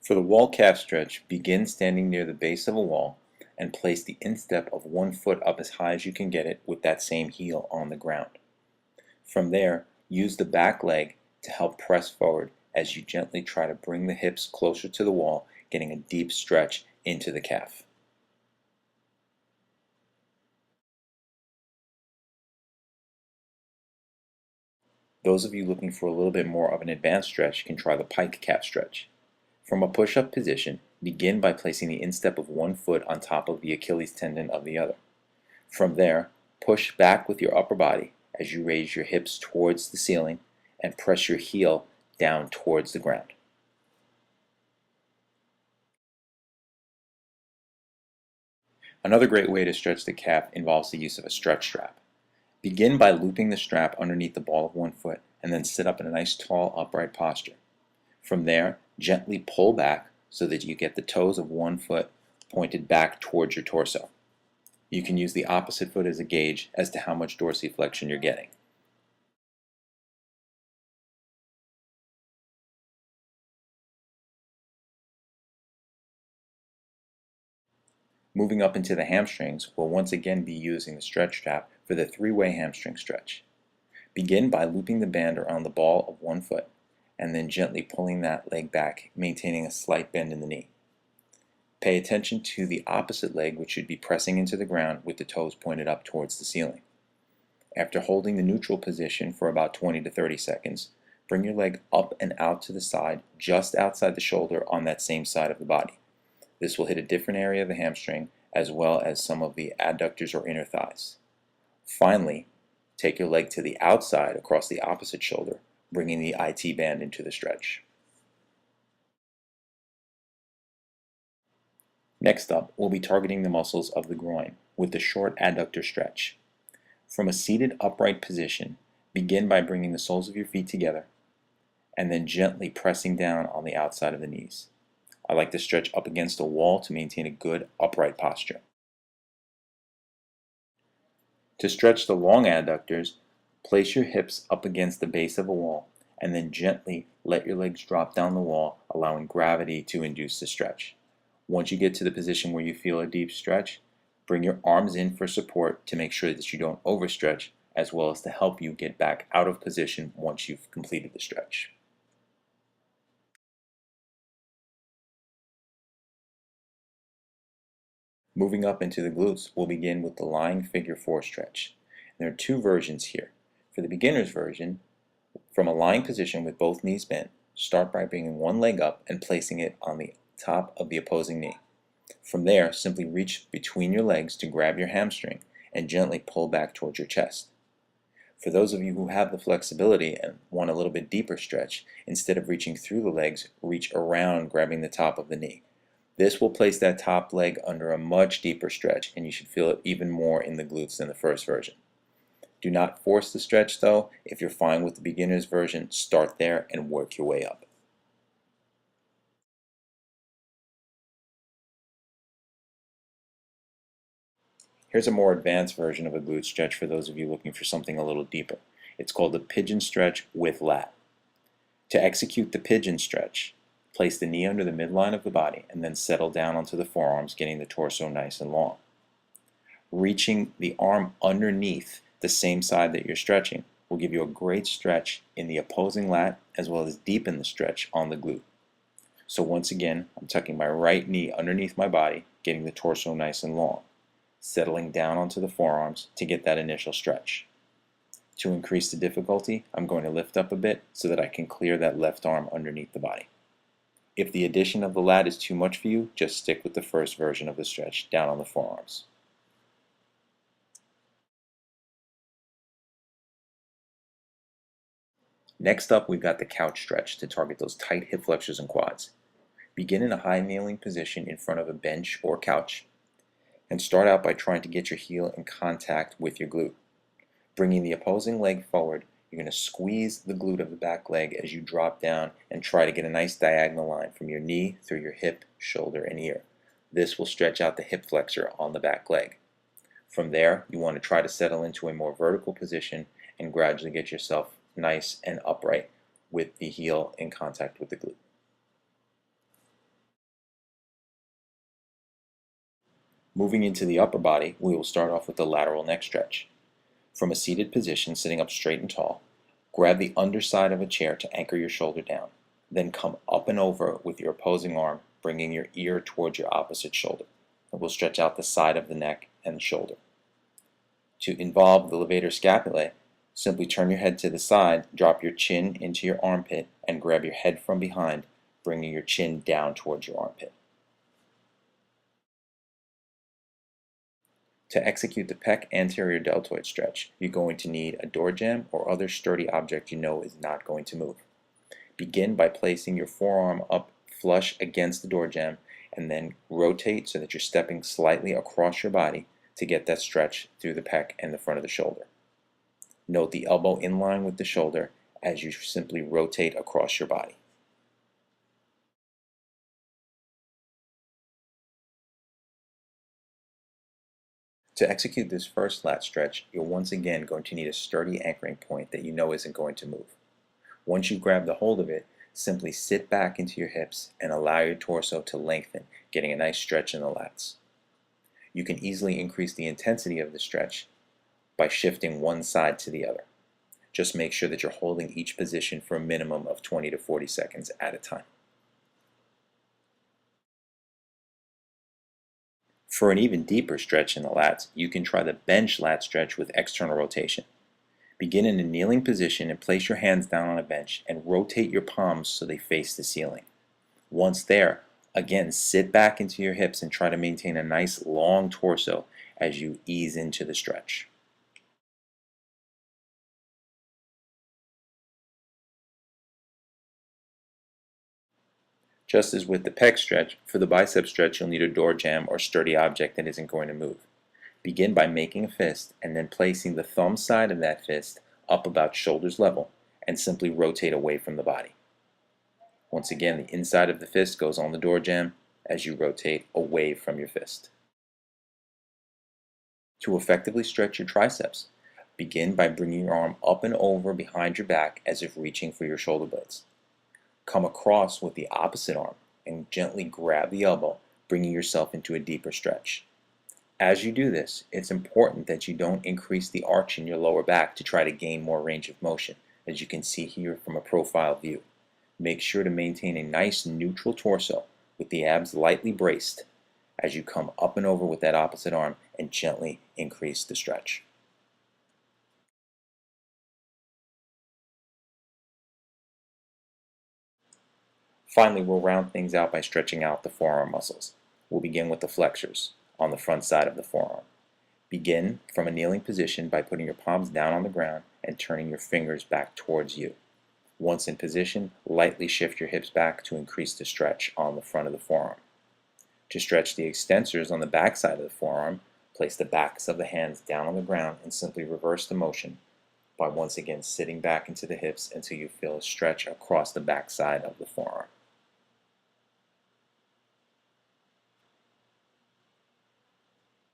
For the wall calf stretch, begin standing near the base of a wall and place the instep of one foot up as high as you can get it with that same heel on the ground. From there, use the back leg to help press forward as you gently try to bring the hips closer to the wall, getting a deep stretch into the calf. Those of you looking for a little bit more of an advanced stretch can try the pike calf stretch. From a push-up position, begin by placing the instep of one foot on top of the Achilles tendon of the other. From there, push back with your upper body as you raise your hips towards the ceiling and press your heel down towards the ground. Another great way to stretch the calf involves the use of a stretch strap. Begin by looping the strap underneath the ball of one foot and then sit up in a nice tall upright posture. From there, gently pull back so that you get the toes of one foot pointed back towards your torso. You can use the opposite foot as a gauge as to how much dorsiflexion you're getting. Moving up into the hamstrings, we'll once again be using the stretch strap for the three-way hamstring stretch. Begin by looping the band around the ball of one foot and then gently pulling that leg back, maintaining a slight bend in the knee. Pay attention to the opposite leg, which should be pressing into the ground with the toes pointed up towards the ceiling. After holding the neutral position for about 20 to 30 seconds, bring your leg up and out to the side, just outside the shoulder on that same side of the body. This will hit a different area of the hamstring as well as some of the adductors or inner thighs. Finally, take your leg to the outside across the opposite shoulder, bringing the IT band into the stretch. Next up, we'll be targeting the muscles of the groin with the short adductor stretch. From a seated upright position, begin by bringing the soles of your feet together and then gently pressing down on the outside of the knees. I like to stretch up against a wall to maintain a good upright posture. To stretch the long adductors, place your hips up against the base of a wall and then gently let your legs drop down the wall, allowing gravity to induce the stretch. Once you get to the position where you feel a deep stretch, bring your arms in for support to make sure that you don't overstretch, as well as to help you get back out of position once you've completed the stretch. Moving up into the glutes, we'll begin with the lying figure four stretch. There are two versions here. For the beginner's version, from a lying position with both knees bent, start by bringing one leg up and placing it on the top of the opposing knee. From there, simply reach between your legs to grab your hamstring and gently pull back towards your chest. For those of you who have the flexibility and want a little bit deeper stretch, instead of reaching through the legs, reach around grabbing the top of the knee. This will place that top leg under a much deeper stretch, and you should feel it even more in the glutes than the first version. Do not force the stretch though. If you're fine with the beginner's version, start there and work your way up. Here's a more advanced version of a glute stretch for those of you looking for something a little deeper. It's called the pigeon stretch with lat. To execute the pigeon stretch, place the knee under the midline of the body and then settle down onto the forearms, getting the torso nice and long. Reaching the arm underneath the same side that you're stretching will give you a great stretch in the opposing lat as well as deepen the stretch on the glute. So once again, I'm tucking my right knee underneath my body, getting the torso nice and long, settling down onto the forearms to get that initial stretch. To increase the difficulty, I'm going to lift up a bit so that I can clear that left arm underneath the body. If the addition of the lat is too much for you, just stick with the first version of the stretch down on the forearms. Next up, we've got the couch stretch to target those tight hip flexors and quads. Begin in a high kneeling position in front of a bench or couch and start out by trying to get your heel in contact with your glute. Bringing the opposing leg forward, you're going to squeeze the glute of the back leg as you drop down and try to get a nice diagonal line from your knee through your hip, shoulder, and ear. This will stretch out the hip flexor on the back leg. From there, you want to try to settle into a more vertical position and gradually get yourself nice and upright with the heel in contact with the glute. Moving into the upper body, we will start off with the lateral neck stretch. From a seated position, sitting up straight and tall, grab the underside of a chair to anchor your shoulder down. Then come up and over with your opposing arm, bringing your ear towards your opposite shoulder. It will stretch out the side of the neck and the shoulder. To involve the levator scapulae, simply turn your head to the side, drop your chin into your armpit, and grab your head from behind, bringing your chin down towards your armpit. To execute the pec anterior deltoid stretch, you're going to need a door jamb or other sturdy object you know is not going to move. Begin by placing your forearm up flush against the door jamb and then rotate so that you're stepping slightly across your body to get that stretch through the pec and the front of the shoulder. Note the elbow in line with the shoulder as you simply rotate across your body. To execute this first lat stretch, you're once again going to need a sturdy anchoring point that you know isn't going to move. Once you grab the hold of it, simply sit back into your hips and allow your torso to lengthen, getting a nice stretch in the lats. You can easily increase the intensity of the stretch by shifting one side to the other. Just make sure that you're holding each position for a minimum of 20 to 40 seconds at a time. For an even deeper stretch in the lats, you can try the bench lat stretch with external rotation. Begin in a kneeling position and place your hands down on a bench and rotate your palms so they face the ceiling. Once there, again sit back into your hips and try to maintain a nice long torso as you ease into the stretch. Just as with the pec stretch, for the bicep stretch you'll need a door jamb or sturdy object that isn't going to move. Begin by making a fist and then placing the thumb side of that fist up about shoulders level and simply rotate away from the body. Once again, the inside of the fist goes on the door jamb as you rotate away from your fist. To effectively stretch your triceps, begin by bringing your arm up and over behind your back as if reaching for your shoulder blades. Come across with the opposite arm and gently grab the elbow, bringing yourself into a deeper stretch. As you do this, it's important that you don't increase the arch in your lower back to try to gain more range of motion, as you can see here from a profile view. Make sure to maintain a nice neutral torso with the abs lightly braced as you come up and over with that opposite arm and gently increase the stretch. Finally, we'll round things out by stretching out the forearm muscles. We'll begin with the flexors on the front side of the forearm. Begin from a kneeling position by putting your palms down on the ground and turning your fingers back towards you. Once in position, lightly shift your hips back to increase the stretch on the front of the forearm. To stretch the extensors on the back side of the forearm, place the backs of the hands down on the ground and simply reverse the motion by once again sitting back into the hips until you feel a stretch across the back side of the forearm.